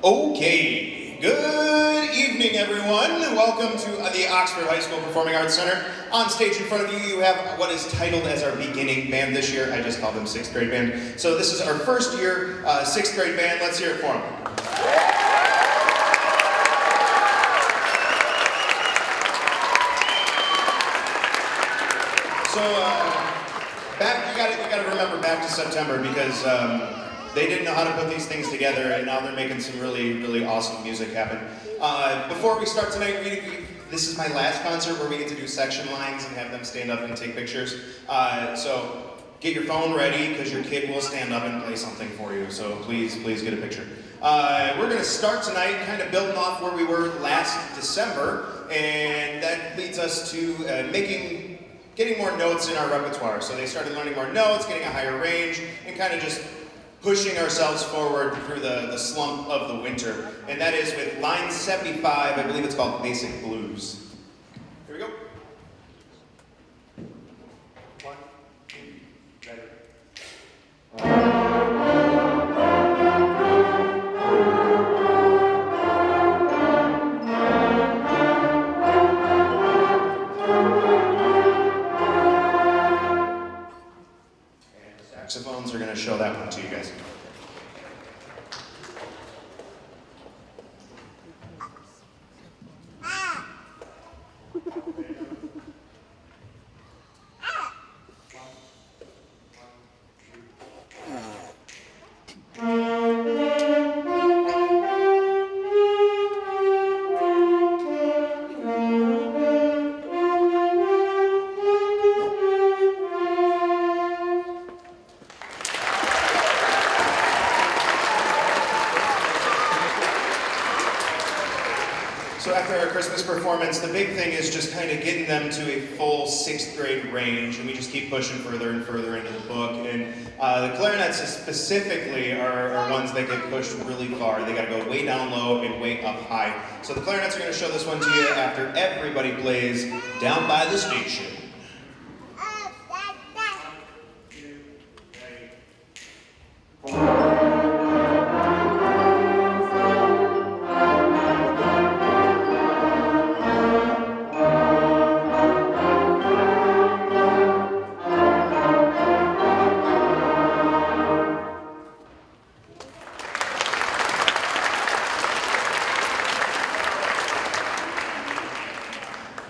Okay, good evening everyone. Welcome to the Oxford High School Performing Arts Center. On stage in front of you, you have what is titled as our beginning band this year. I just called them 6th grade band. So this is our first year 6th grade band. Let's hear it for them. So you gotta remember back to September because they didn't know how to put these things together, and now they're making some really awesome music happen. Before we start tonight, this is my last concert where we get to do section lines and have them stand up and take pictures. So get your phone ready because your kid will stand up and play something for you. So please get a picture. We're gonna start tonight kind of building off where we were last December, and that leads us to getting more notes in our repertoire. So they started learning more notes, getting a higher range, and kind of just pushing ourselves forward through the slump of the winter. And that is with line 75, I believe it's called Basic Blues. Here we go. 1, 2, ready. Saxophones are going to show that one to you guys. So after our Christmas performance, the big thing is just kind of getting them to a full 6th grade range, and we just keep pushing further and further into the book. And the clarinets specifically are ones that get pushed really far. They got to go way down low and way up high. So the clarinets are going to show this one to you after everybody plays Down by the Station.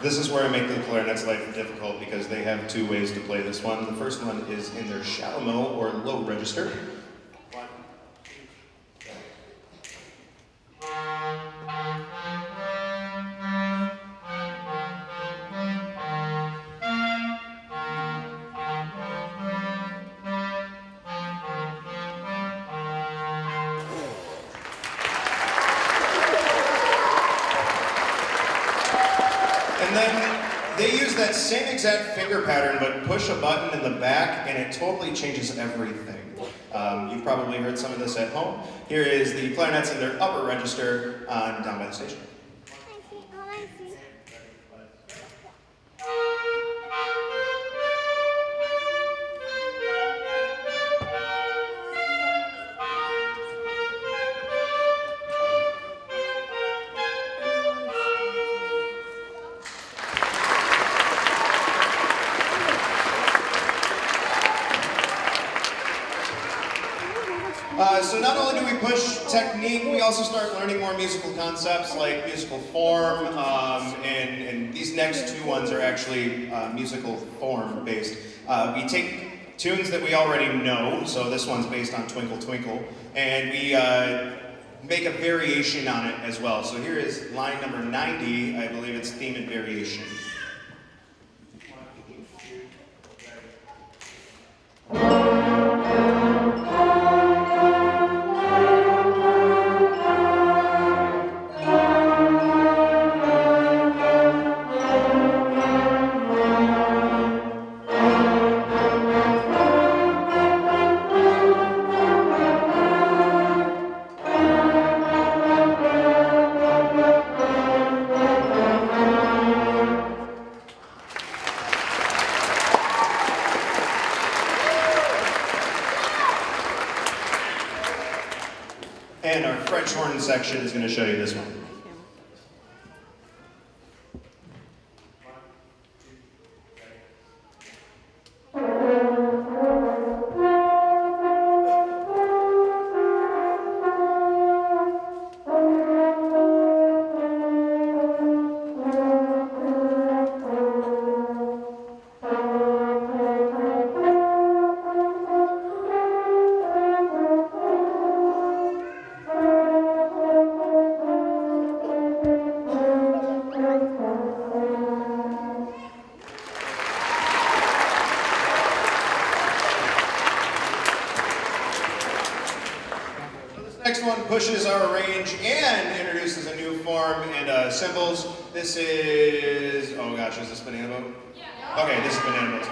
This is where I make the clarinet's life difficult because they have 2 ways to play this one. The first one is in their shallow or low register. 1, 2, 3. And then they use that same exact finger pattern, but push a button in the back, and it totally changes everything. You've probably heard some of this at home. Here is the clarinets in their upper register on Down by the Station. So not only do we push technique, we also start learning more musical concepts like musical form, and these next 2 ones are actually musical form based. We take tunes that we already know, so this one's based on Twinkle Twinkle, and we make a variation on it as well. So here is line number 90, I believe it's Theme and Variation. horn section is going to show you this one. Next one pushes our range and introduces a new form and cymbals. This is, oh gosh, is this Banana Boat? Yeah. Okay, this is Banana Boat.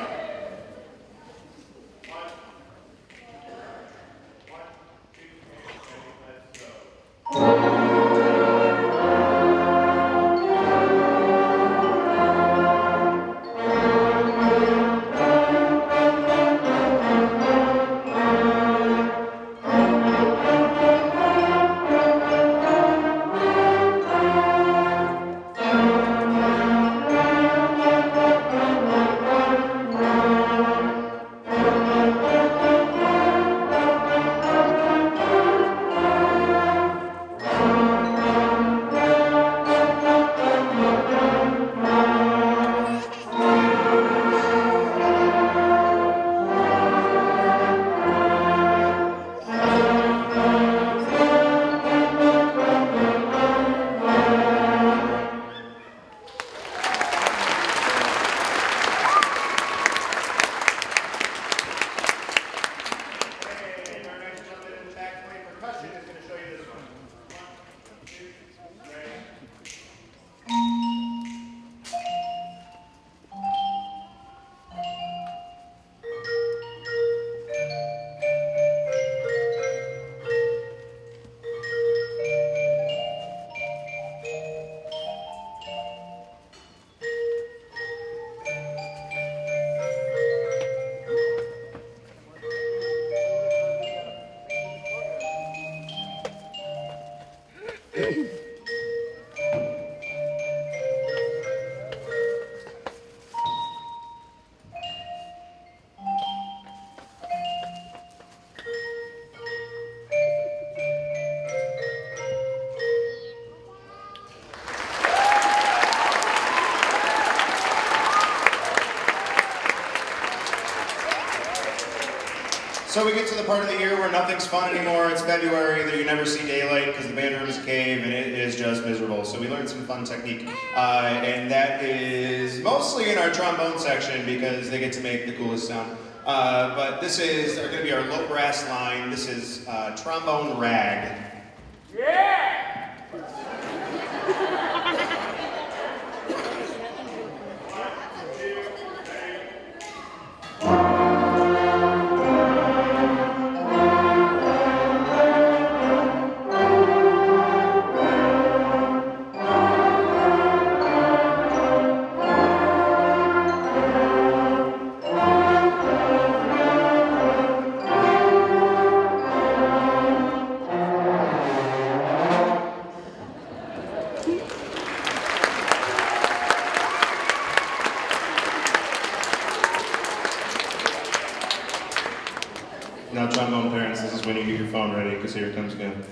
So we get to the part of the year where nothing's fun anymore. It's February, you never see daylight because the band room is a cave and it is just miserable. So we learned some fun technique. And that is mostly in our trombone section because they get to make the coolest sound. But this is going to be our low brass line. This is trombone rag. Yeah! Now, trombone parents, this is when you get your phone ready, because here it comes again.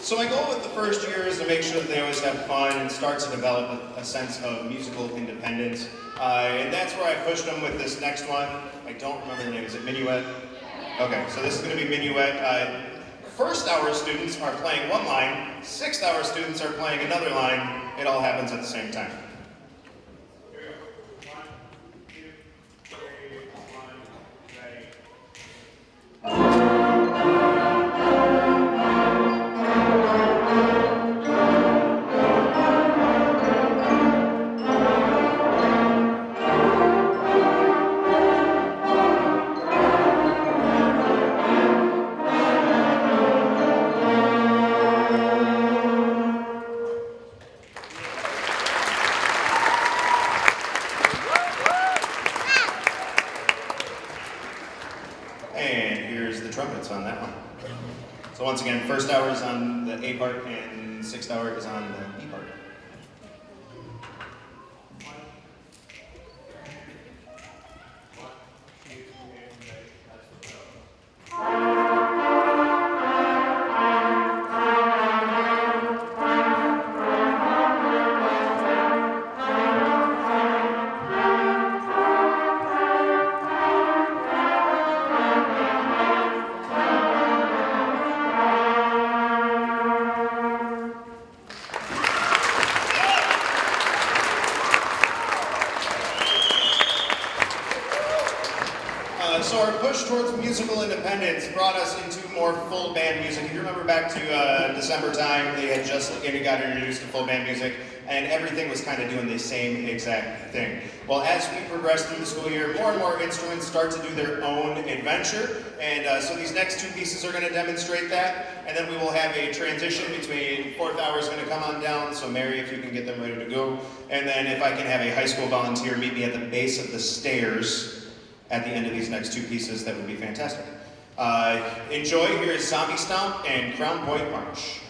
So my goal with the first year is to make sure that they always have fun and start to develop a sense of musical independence. And that's where I pushed them with this next one. I don't remember the name. Is it Minuet? Okay, so this is going to be Minuet. First hour students are playing one line, sixth hour students are playing another line. It all happens at the same time. And here's the trumpets on that one. So once again, first hour is on the A part and sixth hour is on the B part. So our push towards musical independence brought us into more full band music. If you remember back to December time, they had just got introduced to full band music, and everything was kind of doing the same exact thing. Well, as we progress through the school year, more and more instruments start to do their own adventure, and so these next two pieces are going to demonstrate that, and then we will have a transition between fourth hour is going to come on down, so Mary, if you can get them ready to go, and then if I can have a high school volunteer meet me at the base of the stairs at the end of these next two pieces, that would be fantastic. Enjoy, here is Zombie Stomp and Crown Point March.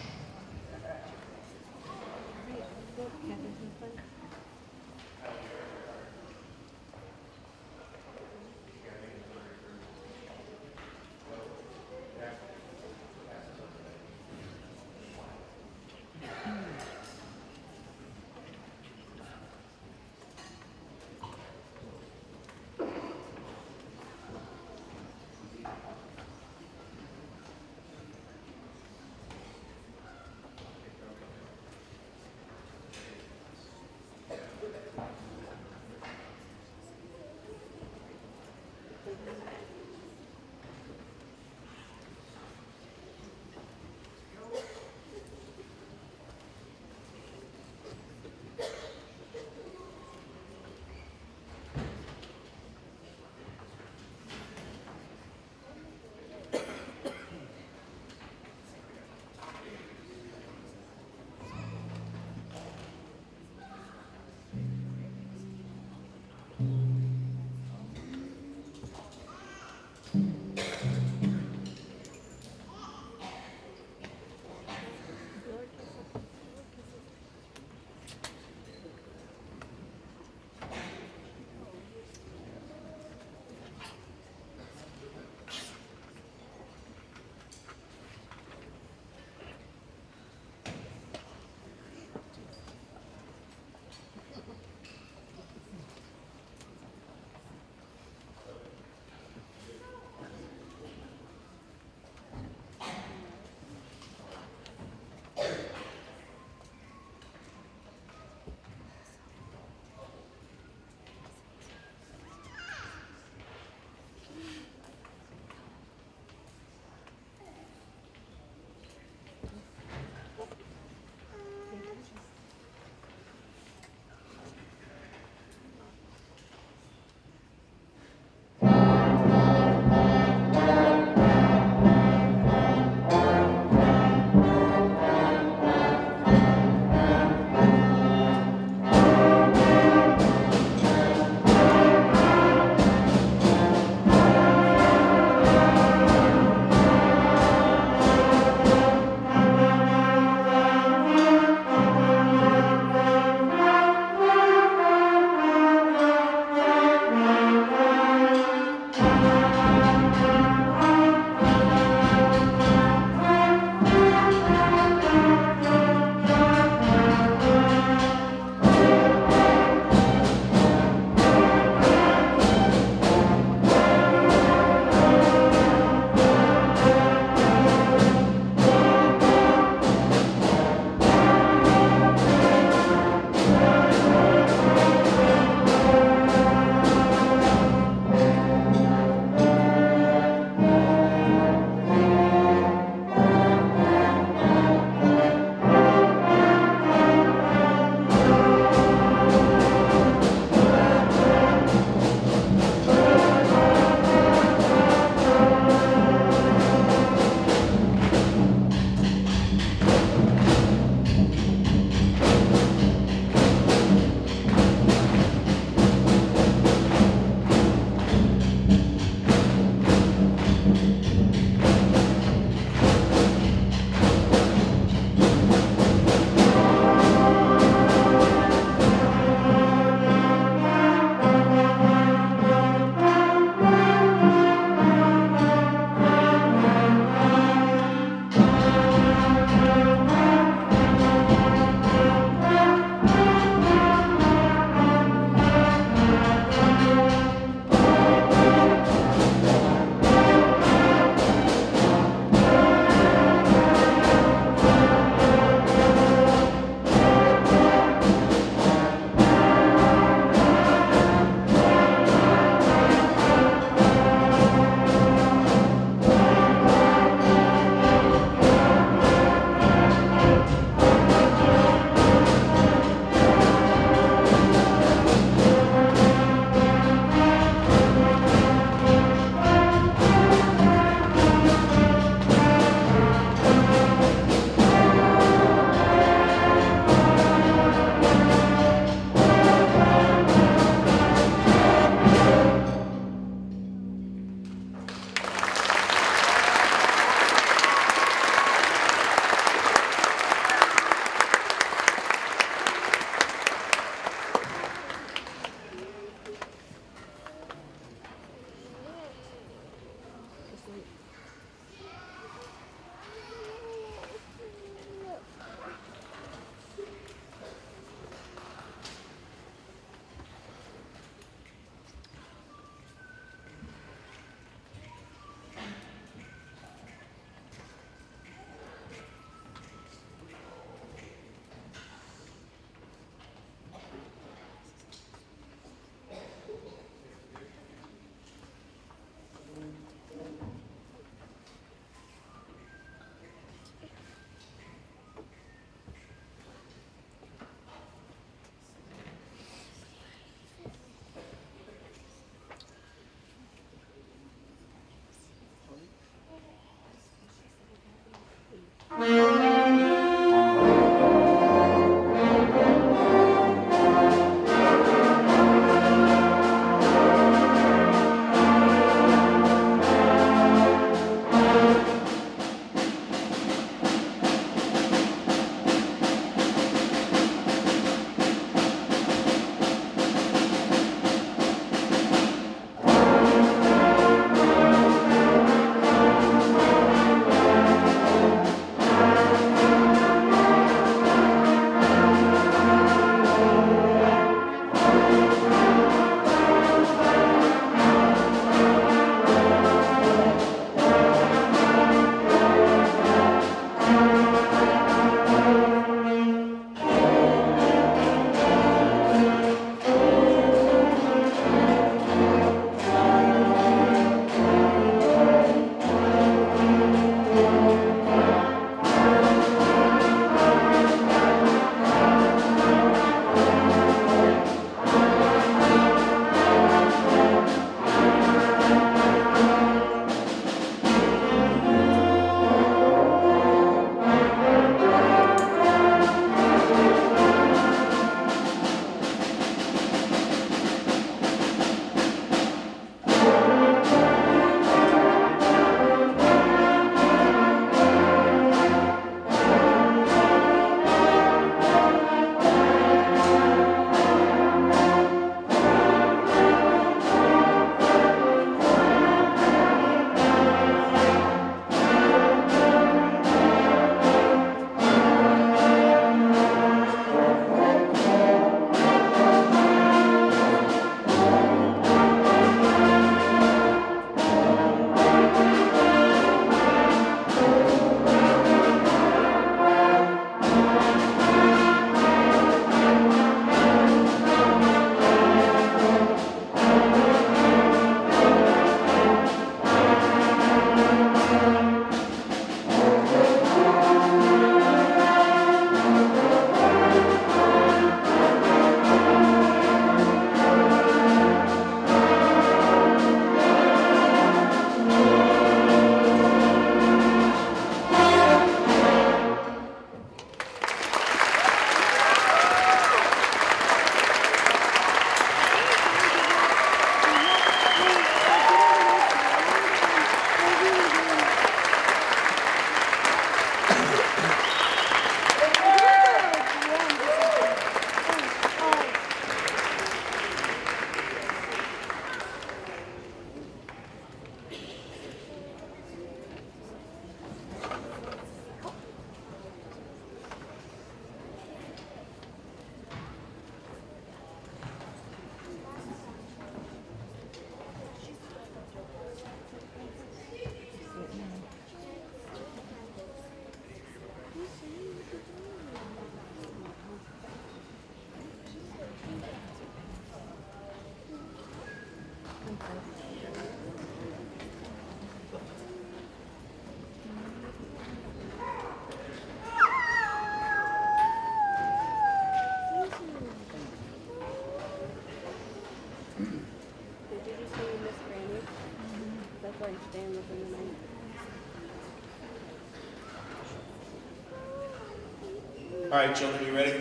All right, children, you ready?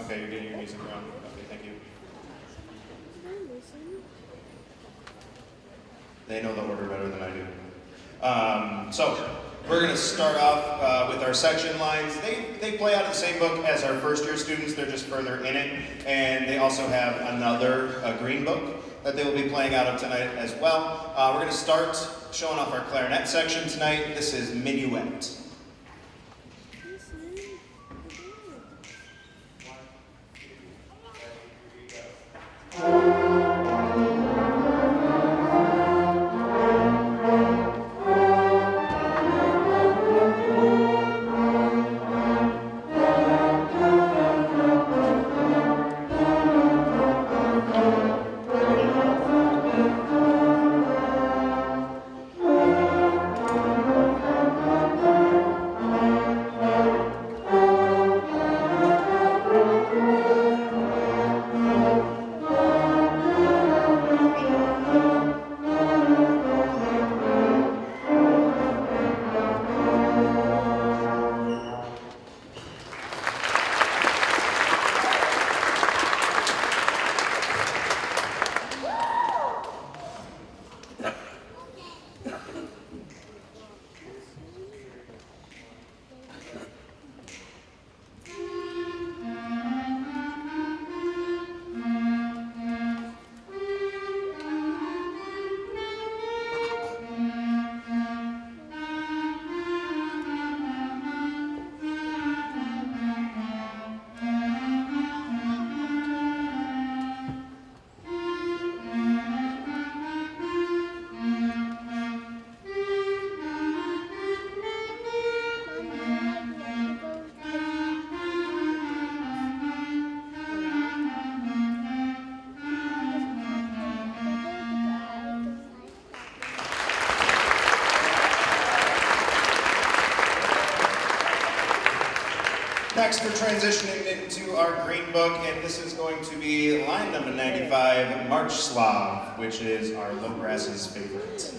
Okay, you're getting your music wrong. Okay, thank you. They know the order better than I do. So we're going to start off with our section lines. They play out of the same book as our first year students. They're just further in it. And they also have another green book that they will be playing out of tonight as well. We're going to start showing off our clarinet section tonight. This is Minuet. Next, we're transitioning into our green book, and this is going to be line number 95, March Slav, which is our Lowgrass's favorite.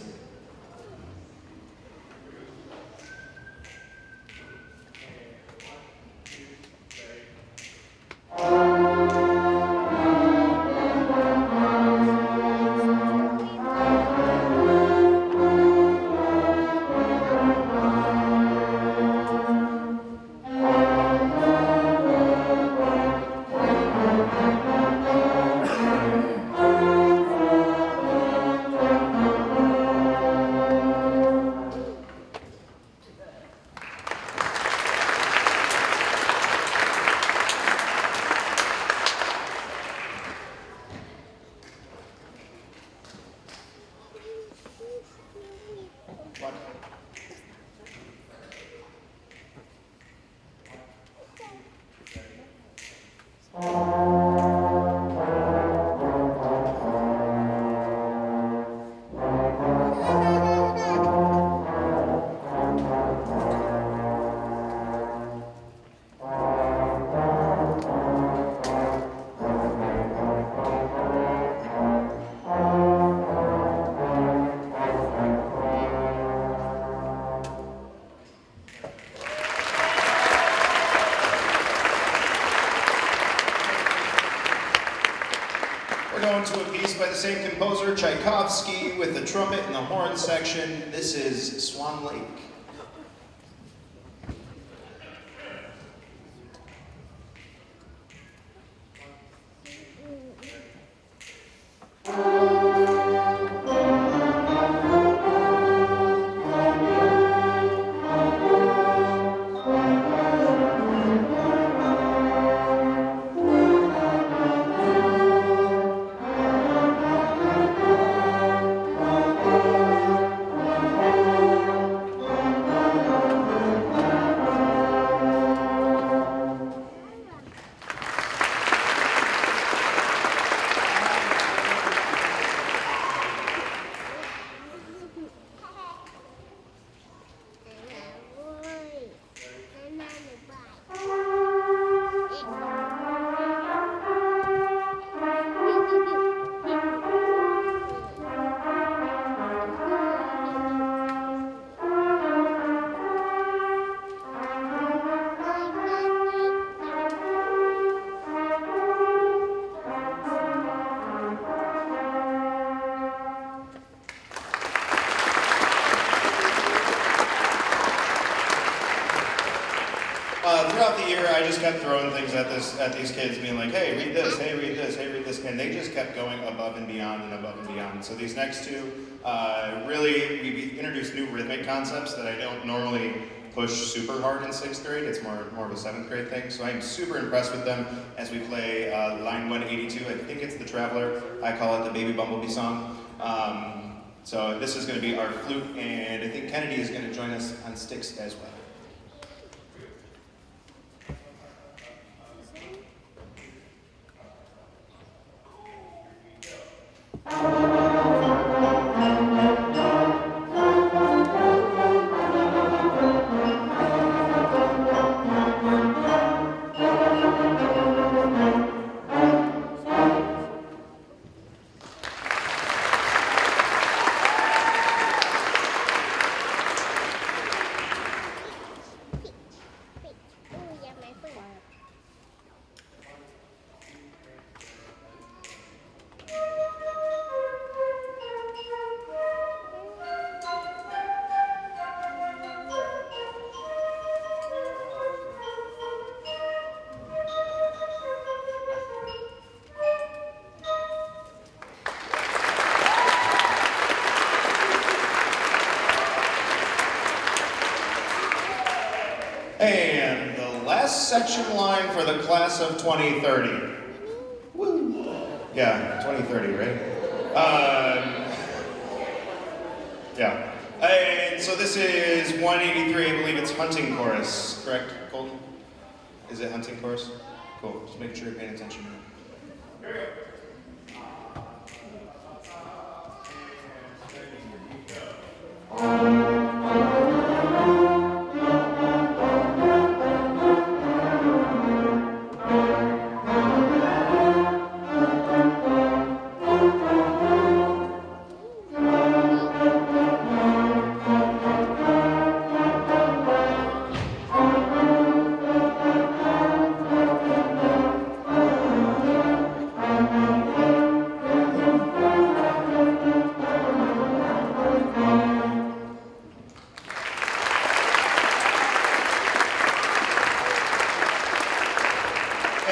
To a piece by the same composer, Tchaikovsky, with the trumpet and the horn section. This is Swan Lake. Throughout the year, I just kept throwing things at these kids, being like, hey, read this, hey, read this, hey, read this, and they just kept going above and beyond and above and beyond. So these next two, really, we introduced new rhythmic concepts that I don't normally push super hard in 6th grade. It's more of a 7th grade thing. So I'm super impressed with them as we play line 182. I think it's the Traveler. I call it the Baby Bumblebee song. So this is going to be our flute, and I think Kennedy is going to join us on sticks as well. And the last section line for the class of 2030. Woo! Yeah, 2030, right? Yeah. And so this is 183, I believe it's Hunting Chorus, correct, Colton? Is it Hunting Chorus? Cool, just make sure you're paying attention. Here we go.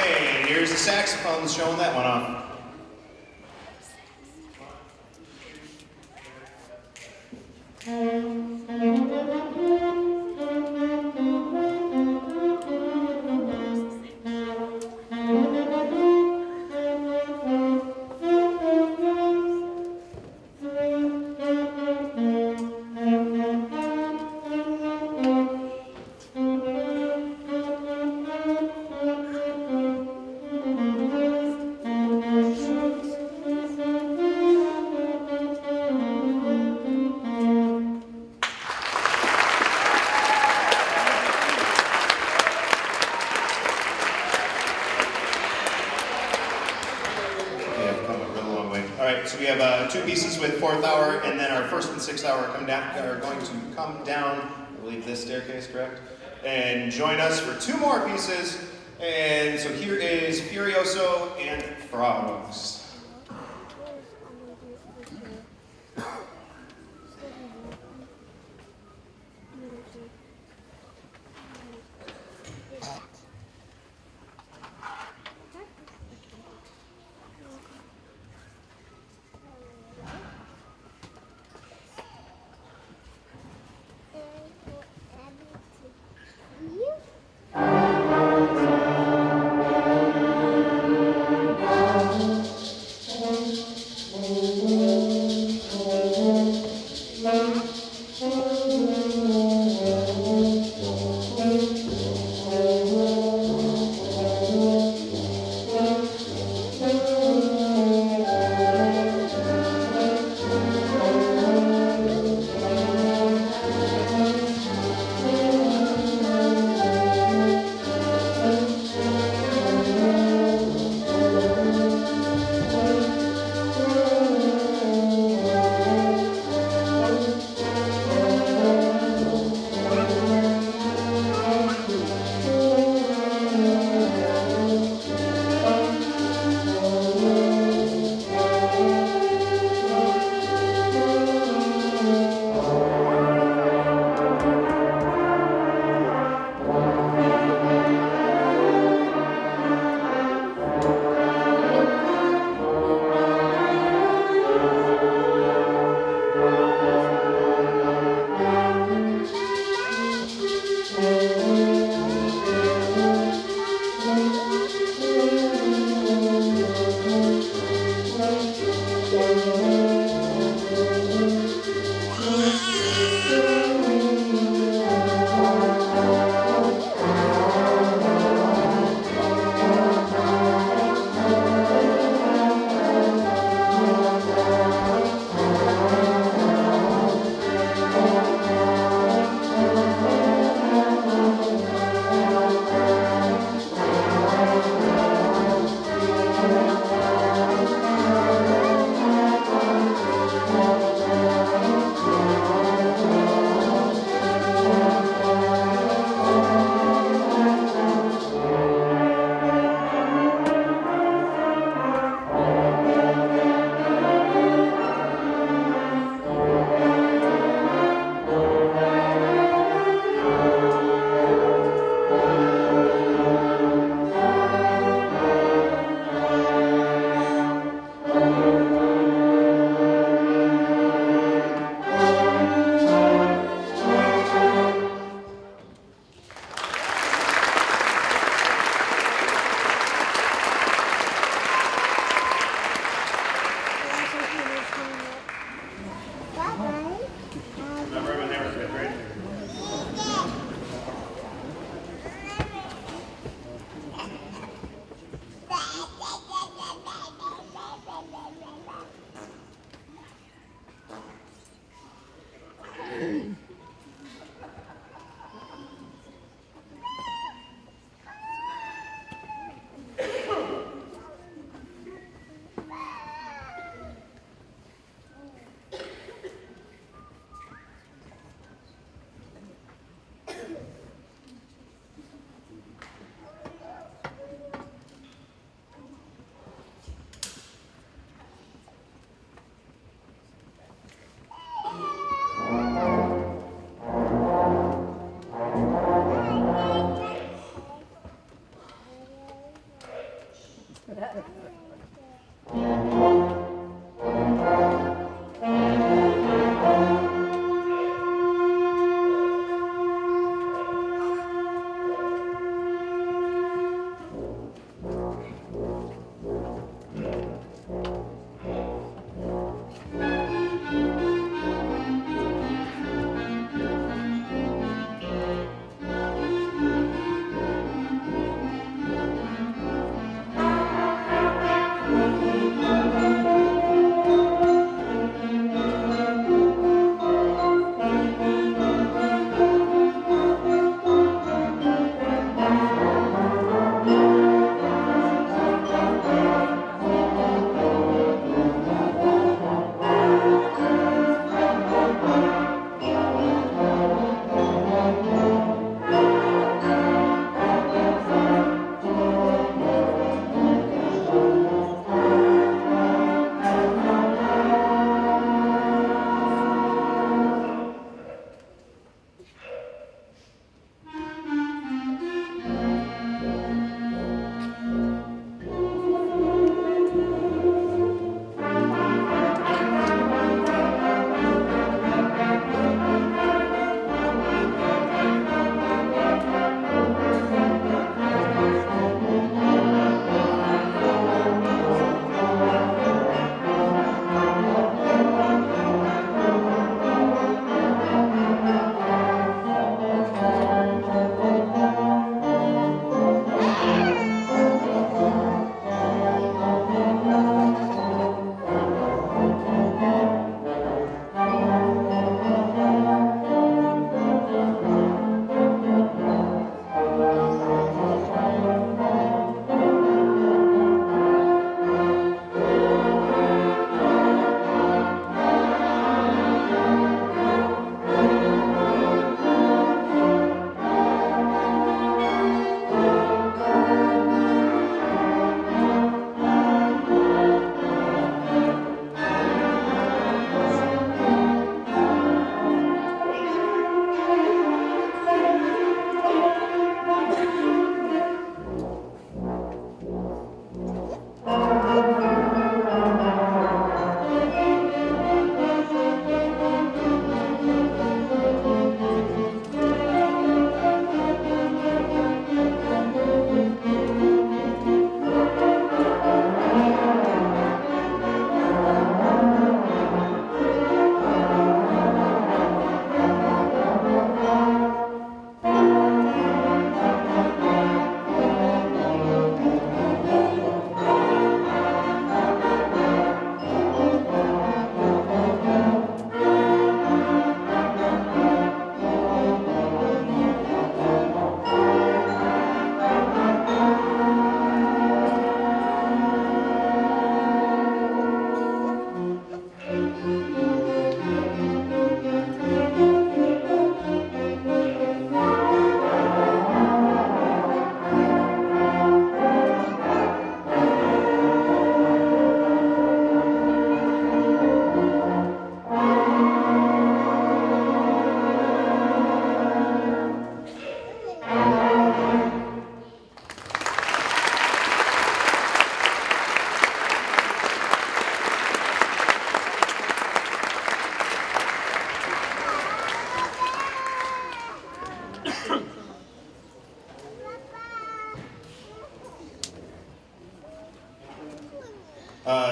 And here's the saxophones showing that one off. So we have 2 pieces with 4th hour, and then our 1st and 6th hour are going to come down, I believe this staircase, correct? And join us for 2 more pieces. And so here is Furioso and Frogs.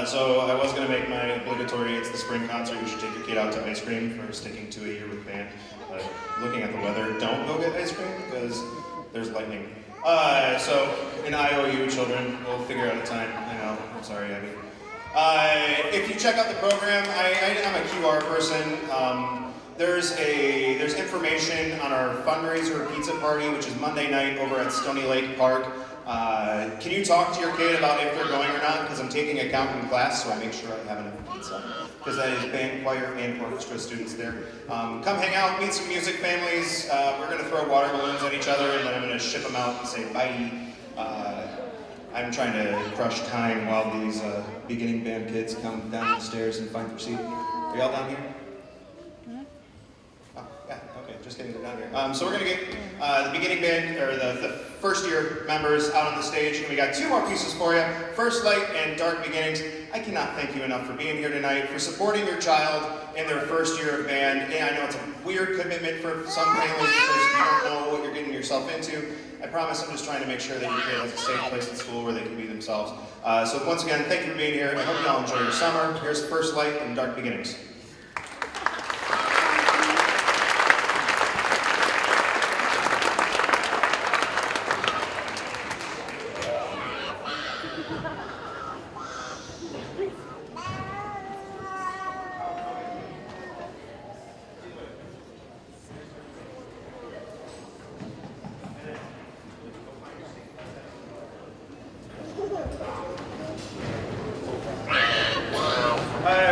So I was going to make my obligatory It's the Spring concert. You should take your kid out to ice cream for sticking to a year with band. But looking at the weather, don't go get ice cream because there's lightning. So in IOU, children, we'll figure out a time. I know, I'm sorry, Abby. If you check out the program, I'm a QR person. There's information on our fundraiser pizza party, which is Monday night over at Stony Lake Park. Can you talk to your kid about if they're going or not? Because I'm taking accounting class, so I make sure I have enough pizza. Because that is band, choir, and orchestra students there. Come hang out, meet some music families. We're going to throw water balloons at each other, and then I'm going to ship them out and say bye. I'm trying to crush time while these beginning band kids come down the stairs and find their seat. Are y'all down here? Oh, yeah, okay. just kidding, they're down here. So we're gonna get the beginning band, or the first year members out on the stage, and we got two more pieces for you. First Light and Dark Beginnings. I cannot thank you enough for being here tonight, for supporting your child in their first year of band. And I know it's a weird commitment for some families because you don't know what you're getting yourself into. I promise I'm just trying to make sure that your kid has a safe place in school where they can be themselves. So once again, thank you for being here, and I hope you all enjoy your summer. Here's First Light and Dark Beginnings.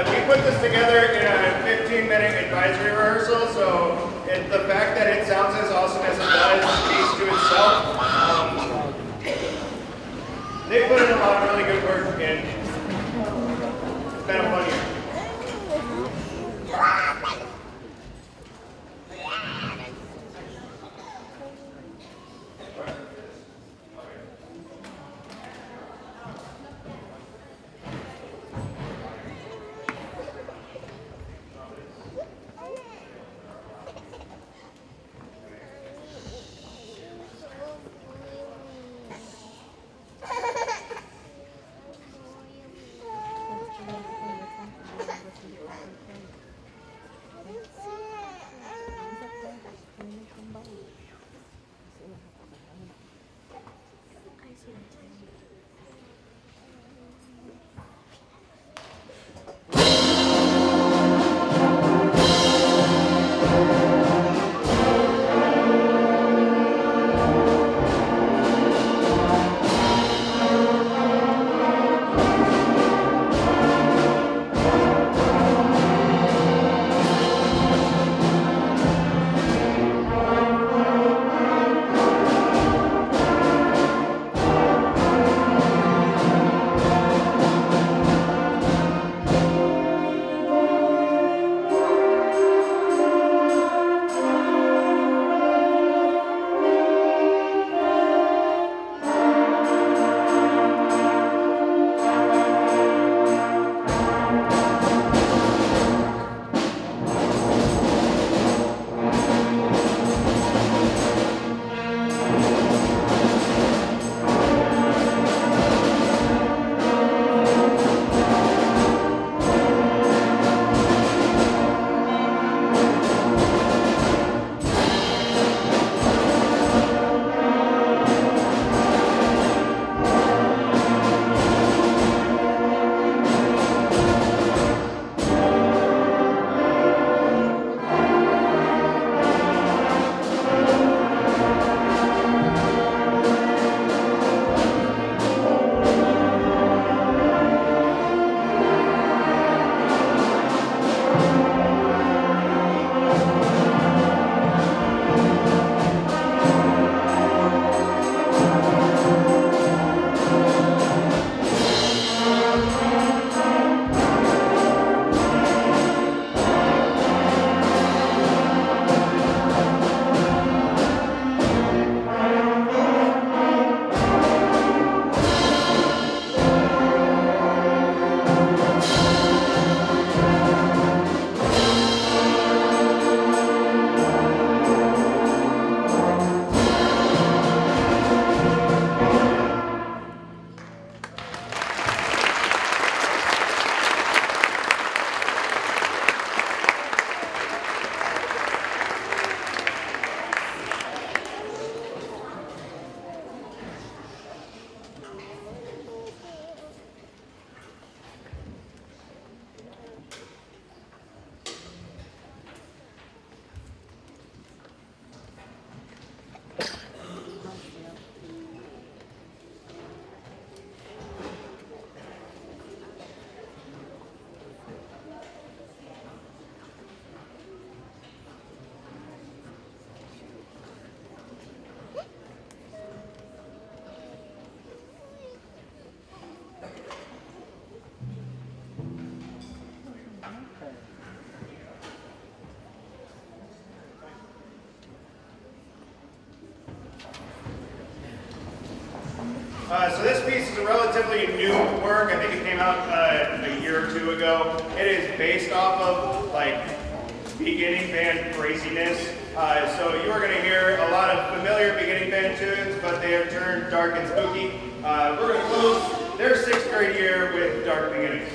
We put this together in a 15-minute advisory rehearsal, so the fact that it sounds as awesome as it does speaks to itself. They put in a lot of really good work, and it's been a fun year. So this piece is a relatively new work. I think it came out a year or two ago. It is based off of like beginning band craziness. So you are going to hear a lot of familiar beginning band tunes, but they have turned dark and spooky. We're going to close their 6th grade year with Dark Beginnings.